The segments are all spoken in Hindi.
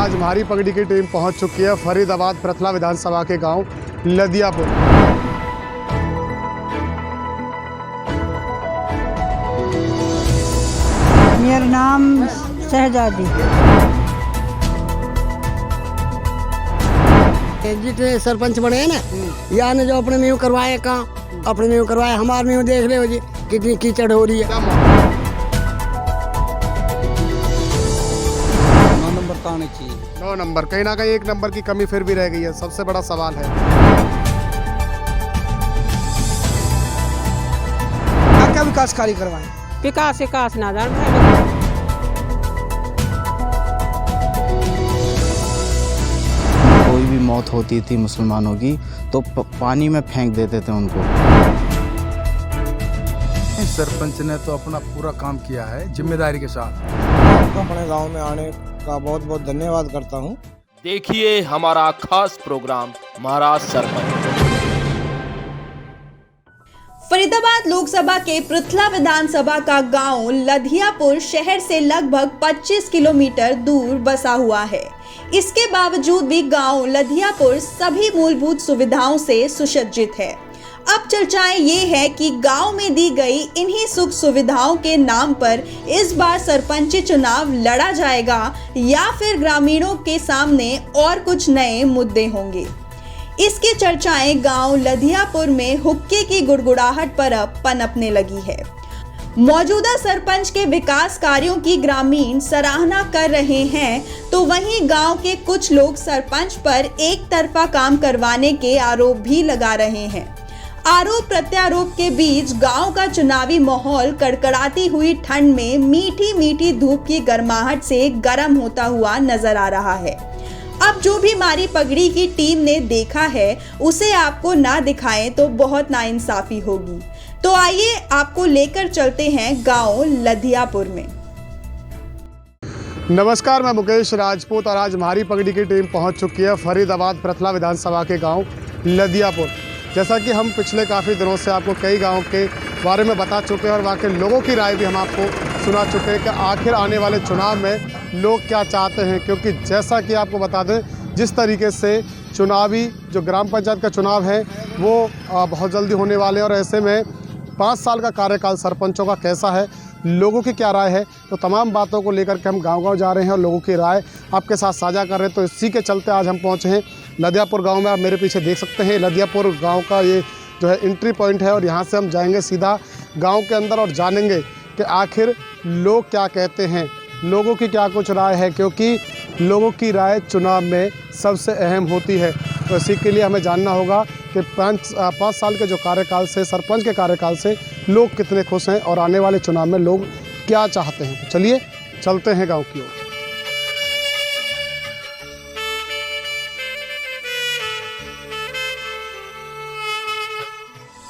आज हमारी पगड़ी की टीम पहुंच चुकी है फरीदाबाद प्रथला विधानसभा के गांव लदियापुर। मेरा नाम शहजादी। जितने सरपंच बने हैं ना, या ने जो अपने में करवाए काम अपने में करवाए, हमारे में देख ले जी कितनी कीचड़ हो रही है। 9 नंबर का आना चाहिए। 9 नंबर, कहीं ना कहीं 1 नंबर की कमी फिर भी रह गई है, सबसे बड़ा सवाल है। क्या विकास कार्य करवाए? विकास नादान कोई भी मौत होती थी मुसलमानों की तो पानी में फेंक देते थे उनको। सरपंच ने तो अपना पूरा काम किया है जिम्मेदारी के साथ। आपको अपने गांव में आने का बहुत बहुत धन्यवाद करता हूं। देखिए हमारा खास प्रोग्राम महाराज सरपंच। फरीदाबाद लोकसभा के पृथला विधानसभा का गांव लदियापुर शहर से लगभग 25 किलोमीटर दूर बसा हुआ है। इसके बावजूद भी गांव लदियापुर सभी मूलभूत सुविधाओं से सुसज्जित है। अब चर्चाएं ये है कि गांव में दी गई इन्हीं सुख सुविधाओं के नाम पर इस बार सरपंची चुनाव लड़ा जाएगा या फिर ग्रामीणों के सामने और कुछ नए मुद्दे होंगे। इसकी चर्चाएं गांव लदियापुर में हुक्के की गुड़गुड़ाहट पर अब पनपने लगी है। मौजूदा सरपंच के विकास कार्यों की ग्रामीण सराहना कर रहे हैं, तो वहीं गांव के कुछ लोग सरपंच पर एक तरफा काम करवाने के आरोप भी लगा रहे हैं। आरोप प्रत्यारोप के बीच गांव का चुनावी माहौल कड़कड़ाती हुई ठंड में मीठी मीठी धूप की गर्माहट से गर्म होता हुआ नजर आ रहा है। अब जो भी हमारी पगड़ी की टीम ने देखा है उसे आपको ना दिखाएं तो बहुत नाइंसाफी होगी। तो आइए आपको लेकर चलते हैं गांव लदियापुर में। नमस्कार, मैं मुकेश राजपूत और आज हमारी पगड़ी की टीम पहुंच चुकी है फरीदाबाद प्रथला विधानसभा के गांव लदियापुर। जैसा कि हम पिछले काफ़ी दिनों से आपको कई गांव के बारे में बता चुके हैं और वहाँ के लोगों की राय भी हम आपको सुना चुके हैं कि आखिर आने वाले चुनाव में लोग क्या चाहते हैं। क्योंकि जैसा कि आपको बता दें, जिस तरीके से चुनावी जो ग्राम पंचायत का चुनाव है वो बहुत जल्दी होने वाले हैं और ऐसे में 5 साल का कार्यकाल सरपंचों का कैसा है, लोगों की क्या राय है, तो तमाम बातों को लेकर के हम गांव-गांव जा रहे हैं और लोगों की राय आपके साथ साझा कर रहे हैं। तो इसी के चलते आज हम पहुंचे हैं लदियापुर गांव में। आप मेरे पीछे देख सकते हैं लदियापुर गांव का ये जो है एंट्री पॉइंट है और यहाँ से हम जाएंगे सीधा गांव के अंदर और जानेंगे कि आखिर लोग क्या कहते हैं, लोगों की क्या कुछ राय है, क्योंकि लोगों की राय चुनाव में सबसे अहम होती है। तो इसी के लिए हमें जानना होगा कि 5 साल के जो कार्यकाल से, सरपंच के कार्यकाल से लोग कितने खुश हैं और आने वाले चुनाव में लोग क्या चाहते हैं। तो चलिए चलते हैं गांव की ओर।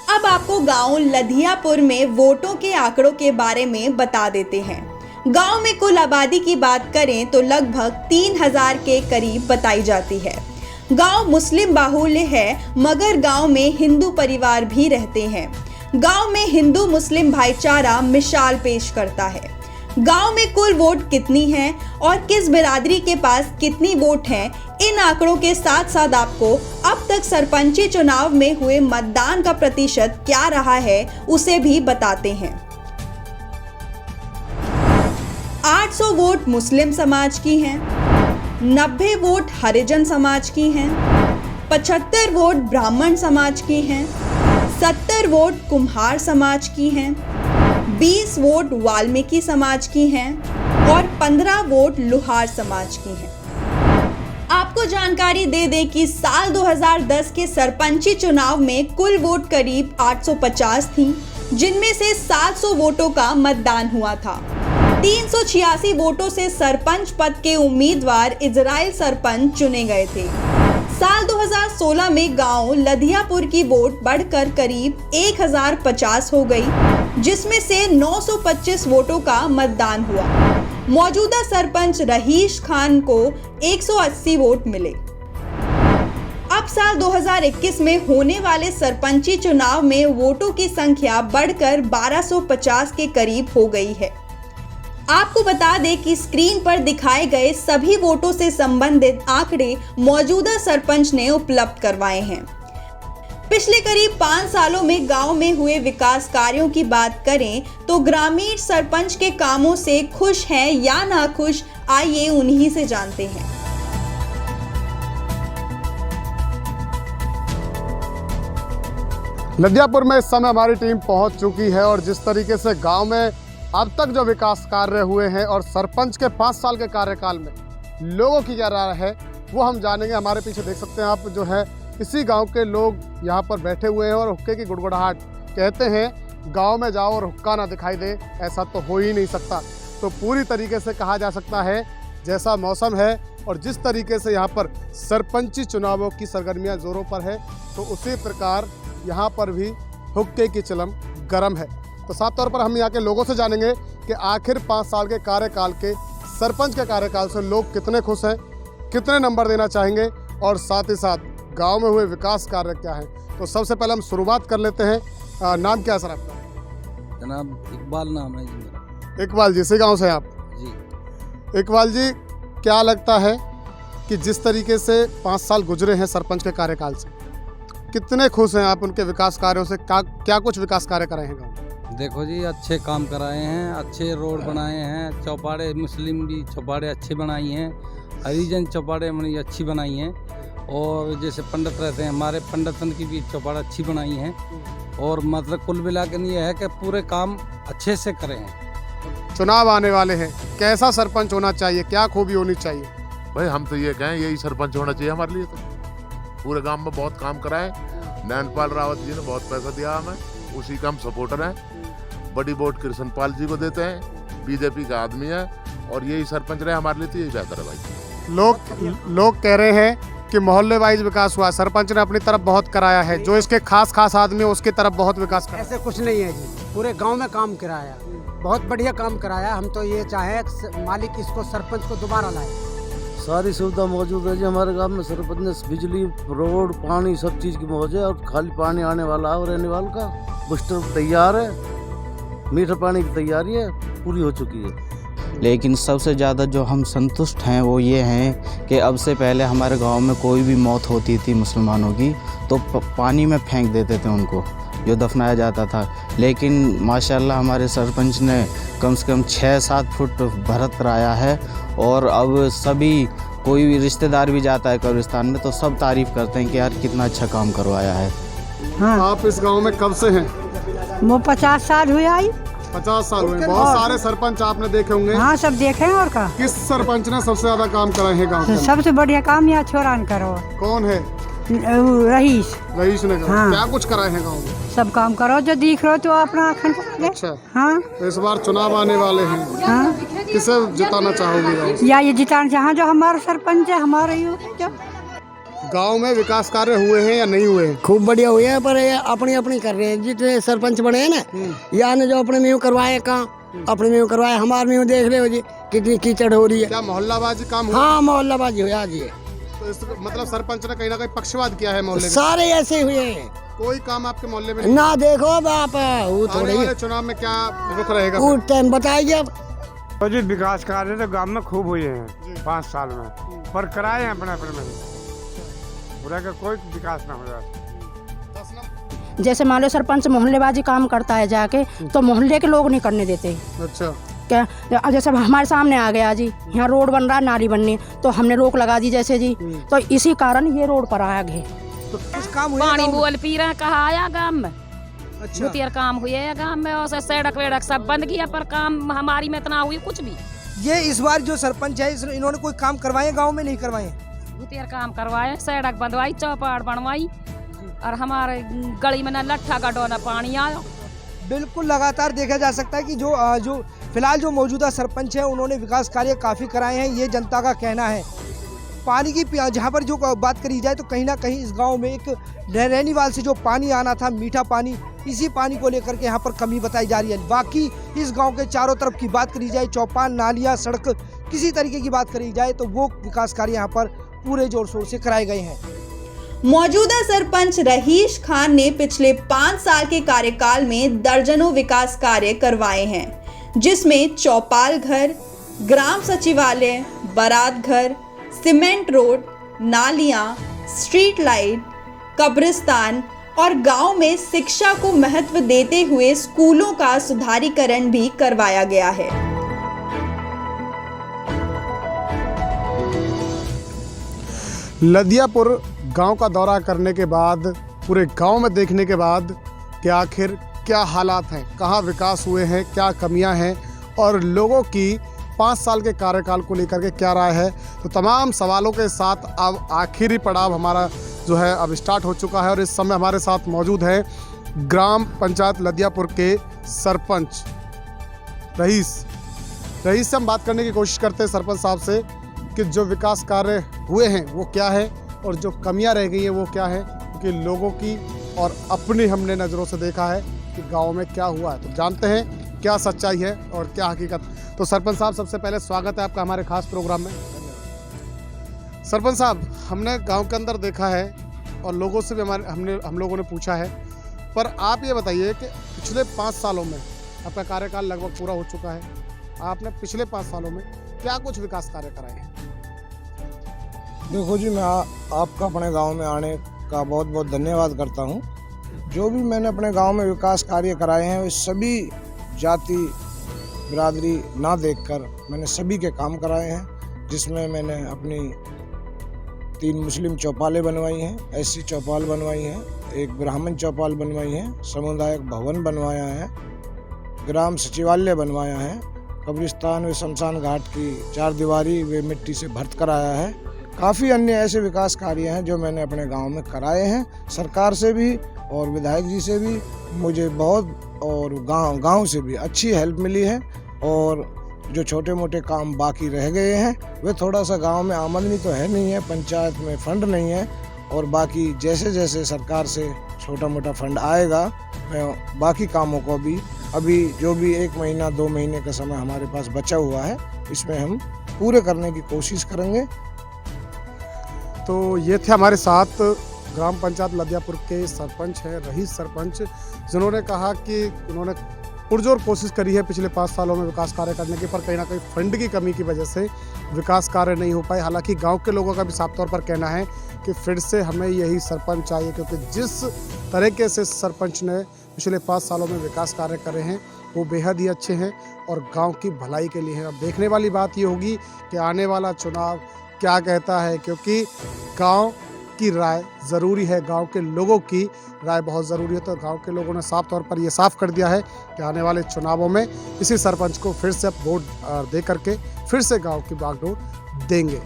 अब आपको गांव लदियापुर में वोटों के आंकड़ों के बारे में बता देते हैं। गांव में कुल आबादी की बात करें तो लगभग 3000 के करीब बताई जाती है। गांव मुस्लिम बाहुल्य है, मगर गांव में हिंदू परिवार भी रहते हैं। गांव में हिंदू मुस्लिम भाईचारा मिसाल पेश करता है। गांव में कुल वोट कितनी हैं और किस बिरादरी के पास कितनी वोट हैं, इन आंकड़ों के साथ साथ आपको अब तक सरपंची चुनाव में हुए मतदान का प्रतिशत क्या रहा है उसे भी बताते हैं। 800 वोट मुस्लिम समाज की हैं, 90 वोट हरिजन समाज की हैं, 75 वोट ब्राह्मण समाज की हैं, 70 वोट कुम्हार समाज की हैं, 20 वोट वाल्मीकि समाज की हैं और 15 वोट लुहार समाज की हैं। आपको जानकारी दे दें कि साल 2010 के सरपंची चुनाव में कुल वोट करीब 850 थी, जिनमें से 700 वोटों का मतदान हुआ था। 386 वोटों से सरपंच पद के उम्मीदवार इजराइल सरपंच चुने गए थे। साल 2016 में गांव लदियापुर की वोट बढ़कर करीब 1050 हो गई, जिसमें से 925 वोटों का मतदान हुआ। मौजूदा सरपंच रहीश खान को 180 वोट मिले। अब साल 2021 में होने वाले सरपंची चुनाव में वोटों की संख्या बढ़कर 1250 के करीब हो गई है। आपको बता दें कि स्क्रीन पर दिखाए गए सभी वोटों से संबंधित आंकड़े मौजूदा सरपंच ने उपलब्ध करवाए हैं। पिछले करीब 5 सालों में गांव में हुए विकास कार्यों की बात करें तो ग्रामीण सरपंच के कामों से खुश हैं या नाखुश, आइए उन्हीं से जानते हैं। लदियापुर में इस समय हमारी टीम पहुंच चुकी है और जिस तरीके से गांव में अब तक जो विकास कार्य हुए हैं और सरपंच के 5 साल के कार्यकाल में लोगों की क्या राय है वो हम जानेंगे। हमारे पीछे देख सकते हैं आप, जो है इसी गांव के लोग यहाँ पर बैठे हुए हैं और हुक्के की गुड़गुड़ाहट। कहते हैं गांव में जाओ और हुक्का ना दिखाई दे, ऐसा तो हो ही नहीं सकता। तो पूरी तरीके से कहा जा सकता है जैसा मौसम है और जिस तरीके से यहाँ पर सरपंची चुनावों की सरगर्मियाँ जोरों पर है, तो उसी प्रकार यहाँ पर भी हुक्के की चिलम गर्म है। तो साफ तौर पर हम यहाँ के लोगों से जानेंगे कि आखिर 5 साल के कार्यकाल के सरपंच के कार्यकाल से लोग कितने खुश हैं, कितने नंबर देना चाहेंगे और साथ ही साथ गांव में हुए विकास कार्य क्या हैं। तो सबसे पहले हम शुरुआत कर लेते हैं। नाम क्या है सर आपका? जनाब इकबाल नाम है जी मेरा। इकबाल जी, इसी गाँव से आप? जी। इकबाल जी, क्या लगता है कि जिस तरीके से 5 साल गुजरे हैं सरपंच के कार्यकाल से, कितने खुश हैं आप उनके विकास कार्यों से? क्या कुछ विकास कार्य कराए हैं गाँव में? देखो जी, अच्छे काम कराए हैं, अच्छे रोड बनाए हैं, चौपाड़े मुस्लिम भी चौपाड़े अच्छे बनाई हैं, हरिजन चौपाड़े हमने अच्छी बनाई हैं, और जैसे पंडित रहते हैं हमारे पंडितन की भी चौपाड़ अच्छी बनाई हैं। और मतलब कुल मिलाकर ये है कि पूरे काम अच्छे से करें हैं। चुनाव आने वाले हैं, कैसा सरपंच होना चाहिए, क्या खूबी होनी चाहिए? भाई हम तो ये कहें यही सरपंच होना चाहिए हमारे लिए। तो पूरे गांव में बहुत काम कराए, नैनपाल रावत जी ने बहुत पैसा दिया हमें, उसी का हम सपोर्टर हैं। बड़ी वोट कृष्णपाल जी को देते हैं, बीजेपी का आदमी है और यही सरपंच रहे हमारे लिए, तो यही बेहतर है भाई। लोग कह रहे हैं कि मोहल्ले वाइज विकास हुआ, सरपंच ने अपनी तरफ बहुत कराया है, जो इसके खास आदमी है उसकी तरफ बहुत विकास कराया। ऐसे कुछ नहीं है जी, पूरे गांव में काम कराया, बहुत बढ़िया काम कराया। हम तो ये चाहें मालिक इसको सरपंच को दोबारा लाए। सारी सुविधा मौजूद है जी हमारे गांव में। सरपंच ने बिजली, रोड, पानी सब चीज़ की मौज है, और खाली पानी आने वाला है और रहने वाले का बूस्टर तैयार है, मीठा पानी की तैयारी है, पूरी हो चुकी है। लेकिन सबसे ज़्यादा जो हम संतुष्ट हैं वो ये हैं कि अब से पहले हमारे गांव में कोई भी मौत होती थी मुसलमानों की तो पानी में फेंक देते थे उनको, जो दफनाया जाता था। लेकिन माशाल्लाह हमारे सरपंच ने कम से कम 6-7 फुट भरत कराया है, और अब सभी कोई भी रिश्तेदार भी जाता है कब्रिस्तान में तो सब तारीफ़ करते हैं कि यार कितना अच्छा काम करवाया है। हाँ। आप इस गांव में कब से हैं? वो 50 साल हुए आई। 50 साल हुए। बहुत सारे सरपंच आपने देखे होंगे। हाँ, सब देखे हैं। और का किस सरपंच ने सबसे ज्यादा काम कराए हैं गाँव में? सबसे बढ़िया काम यहाँ छोरान करो। कौन है? रईस ने करा। हाँ। क्या कुछ कराए हैं गाँव में? सब काम करो जो दिख रहे हो तो अपना आखन। अच्छा। हाँ, तो इस बार चुनाव आने वाले हैं। हाँ। किसे जिताना चाहोगे? या ये जिताना चाहो जो हमारा सरपंच है, हमारा ही जो गांव में विकास कार्य हुए हैं या नहीं हुए हैं? खूब बढ़िया हुए हैं, पर ये अपनी अपनी कर रहे हैं। जितने सरपंच बने हैं ना, या ने जो अपने में करवाए काम, अपने में करवाए, हमारे में देख रहे हो जी कितनी कीचड़ हो रही है। क्या मोहल्लाबाजी काम हुआ? हाँ, मोहल्लाबाजी हुआ जी। तो इस मतलब सरपंच ने कहीं ना कहीं पक्षपात किया है मोहल्ले में? सारे ऐसे हुए हैं। कोई काम आपके मोहल्ले में ना देखो बाप, आने वाले चुनाव में क्या रुख रहेगा? टाइम बताइए अब। तो जी विकास कार्य तो गांव में खूब हुए हैं 5 साल में, पर कराए हैं अपने अपने में, पूरा का कोई विकास ना हो जाए। जैसे मान लो सरपंच मोहल्लेबाजी काम करता है जाके, तो मोहल्ले के लोग नहीं करने देते। अच्छा। क्या जैसे हमारे सामने आ गया जी, यहाँ रोड बन रहा है, नाली बननी, तो हमने रोक लगा दी जैसे जी, तो इसी कारण ये रोड पर आया गए। पानी बोल पी रहे कहा आया गाँव में। अच्छा। काम हुए है गाँव में, और सड़क वेड़क सब बंद किया, पर काम हमारी में इतना हुई कुछ भी। ये इस बार जो सरपंच है इन्होंने कोई काम करवाए गाँव में? नहीं करवाए। काम करवाए, सड़क बनवाई, चौपाड़ बनवाई, और हमारे गली में न लट्ठा गड्ढा न पानी आया। बिल्कुल लगातार देखा जा सकता है कि जो फिलहाल जो मौजूदा सरपंच है उन्होंने विकास कार्य काफ़ी कराए हैं, ये जनता का कहना है। पानी की जहाँ पर जो बात करी जाए तो कहीं ना कहीं इस गांव में एक रहनीवाल से जो पानी आना था, मीठा पानी, इसी पानी को लेकर के यहाँ पर कमी बताई जा रही है। बाकी इस गांव के चारों तरफ की बात करी जाए, चौपाल, नालियाँ, सड़क, किसी तरीके की बात करी जाए तो वो विकास कार्य यहाँ पर पूरे जोर शोर से कराए गए हैं। मौजूदा सरपंच रहीश खान ने पिछले 5 साल के कार्यकाल में दर्जनों विकास कार्य करवाए हैं। जिसमें चौपाल घर, ग्राम सचिवालय, बारात घर, सीमेंट रोड, नालियां, स्ट्रीट लाइट, कब्रिस्तान और गांव में शिक्षा को महत्व देते हुए स्कूलों का सुधारीकरण भी करवाया गया है। लदियापुर गांव का दौरा करने के बाद, पूरे गांव में देखने के बाद कि आखिर क्या हालात हैं, कहां विकास हुए हैं, क्या कमियां हैं और लोगों की 5 साल के कार्यकाल को लेकर के क्या राय है, तो तमाम सवालों के साथ अब आखिरी पड़ाव हमारा जो है अब स्टार्ट हो चुका है। और इस समय हमारे साथ मौजूद है ग्राम पंचायत लदियापुर के सरपंच रईस से हम बात करने की कोशिश करते हैं सरपंच साहब से कि जो विकास कार्य हुए हैं वो क्या है और जो कमियां रह गई हैं वो क्या है, क्योंकि लोगों की और अपनी हमने नज़रों से देखा है कि गाँव में क्या हुआ है। तो जानते हैं क्या सच्चाई है और क्या हकीकत। तो सरपंच साहब, सबसे पहले स्वागत है आपका हमारे खास प्रोग्राम में। सरपंच साहब, हमने गांव के अंदर देखा है और लोगों से भी हम लोगों ने पूछा है, पर आप ये बताइए कि पिछले 5 सालों में आपका कार्यकाल लगभग पूरा हो चुका है, आपने पिछले 5 सालों में क्या कुछ विकास कार्य कराए हैं? देखो जी, मैं आपका अपने गांव में आने का बहुत बहुत धन्यवाद करता हूं। जो भी मैंने अपने गांव में विकास कार्य कराए हैं वे सभी जाति बिरादरी ना देखकर मैंने सभी के काम कराए हैं, जिसमें मैंने अपनी 3 मुस्लिम चौपालें बनवाई हैं, एससी चौपाल बनवाई हैं, एक ब्राह्मण चौपाल बनवाई है, सामुदायिक भवन बनवाया है, ग्राम सचिवालय बनवाया है, कब्रिस्तान व शमशान घाट की 4 दीवारी वे मिट्टी से भर्त कराया है। काफ़ी अन्य ऐसे विकास कार्य हैं जो मैंने अपने गांव में कराए हैं। सरकार से भी और विधायक जी से भी मुझे बहुत और गांव से भी अच्छी हेल्प मिली है। और जो छोटे मोटे काम बाकी रह गए हैं वे थोड़ा सा गांव में आमदनी तो है नहीं है, पंचायत में फंड नहीं है, और बाकी जैसे जैसे सरकार से छोटा मोटा फंड आएगा मैं बाकी कामों को भी अभी जो भी 1 महीना 2 महीने का समय हमारे पास बचा हुआ है इसमें हम पूरे करने की कोशिश करेंगे। तो ये थे हमारे साथ ग्राम पंचायत लदियापुर के सरपंच हैं, रईस सरपंच, जिन्होंने कहा कि उन्होंने पुरजोर कोशिश करी है पिछले 5 सालों में विकास कार्य करने की, पर कहीं ना कहीं फंड की कमी की वजह से विकास कार्य नहीं हो पाए। हालांकि गांव के लोगों का भी साफ तौर पर कहना है कि फिर से हमें यही सरपंच चाहिए, क्योंकि जिस तरीके से सरपंच ने पिछले 5 सालों में विकास कार्य करे हैं वो बेहद ही अच्छे हैं और गांव की भलाई के लिए हैं। अब देखने वाली बात ये होगी कि आने वाला चुनाव क्या कहता है, क्योंकि गांव की राय ज़रूरी है, गांव के लोगों की राय बहुत ज़रूरी है। तो गांव के लोगों ने साफ तौर पर ये साफ कर दिया है कि आने वाले चुनावों में इसी सरपंच को फिर से वोट दे करके फिर से गांव की बागडोर देंगे।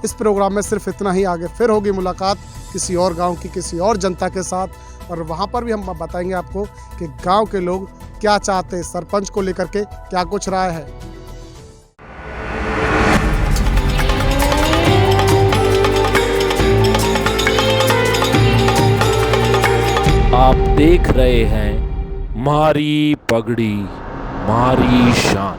इस प्रोग्राम में सिर्फ इतना ही, आगे फिर होगी मुलाकात किसी और गांव की, किसी और जनता के साथ, और वहां पर भी हम बताएंगे आपको कि गांव के लोग क्या चाहते हैं, सरपंच को लेकर के क्या कुछ राय है। आप देख रहे हैं मारी पगड़ी मारी शान।